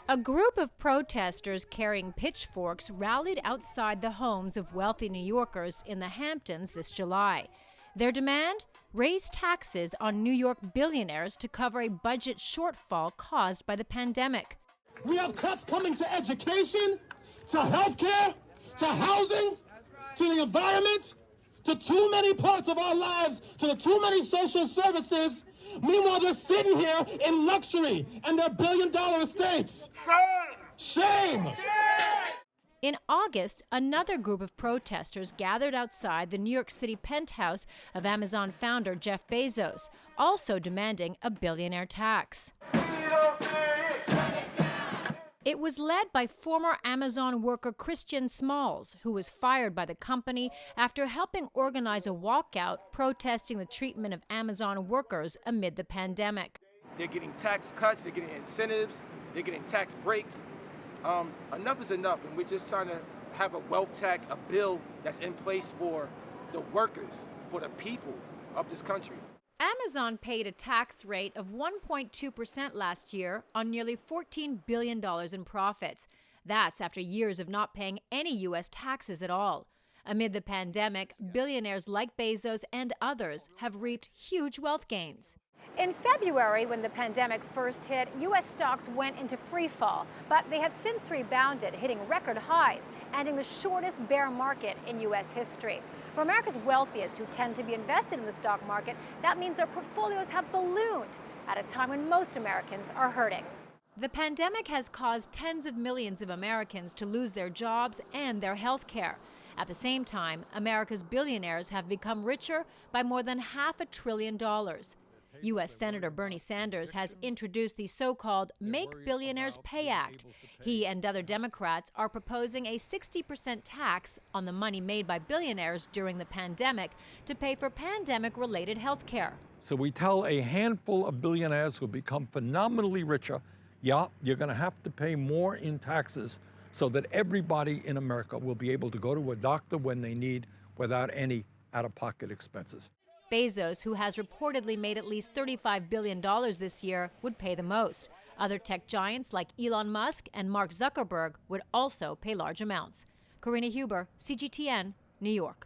A group of protesters carrying pitchforks rallied outside the homes of wealthy New Yorkers in the Hamptons this July. Their demand? Raise taxes on New York billionaires to cover a budget shortfall caused by the pandemic. We have cuts coming to education, to healthcare, to housing, to the environment, to too many parts of our lives, to the too many social services. Meanwhile, they're sitting here in luxury and their billion-dollar estates. Shame! Shame! In August, another group of protesters gathered outside the New York City penthouse of Amazon founder Jeff Bezos, also demanding a billionaire tax. It was led by former Amazon worker Christian Smalls, who was fired by the company after helping organize a walkout protesting the treatment of Amazon workers amid the pandemic. They're getting tax cuts, they're getting incentives, they're getting tax breaks. Enough is enough, and we're just trying to have a wealth tax, a bill that's in place for the workers, for the people of this country. Amazon paid a tax rate of 1.2% last year on nearly $14 billion in profits. That's after years of not paying any U.S. taxes at all. Amid the pandemic, billionaires like Bezos and others have reaped huge wealth gains. In February, when the pandemic first hit, U.S. stocks went into free fall, but they have since rebounded, hitting record highs, ending the shortest bear market in U.S. history. For America's wealthiest, who tend to be invested in the stock market, that means their portfolios have ballooned at a time when most Americans are hurting. The pandemic has caused tens of millions of Americans to lose their jobs and their health care. At the same time, America's billionaires have become richer by more than $500 billion. U.S. Senator Bernie Sanders has introduced the so-called Make Billionaires Pay Act. He and other Democrats are proposing a 60% tax on the money made by billionaires during the pandemic to pay for pandemic-related health care. So we tell a handful of billionaires who become phenomenally richer, yeah, you're going to have to pay more in taxes so that everybody in America will be able to go to a doctor when they need without any out-of-pocket expenses. Bezos, who has reportedly made at least $35 billion this year, would pay the most. Other tech giants like Elon Musk and Mark Zuckerberg would also pay large amounts. Karina Huber, CGTN, New York.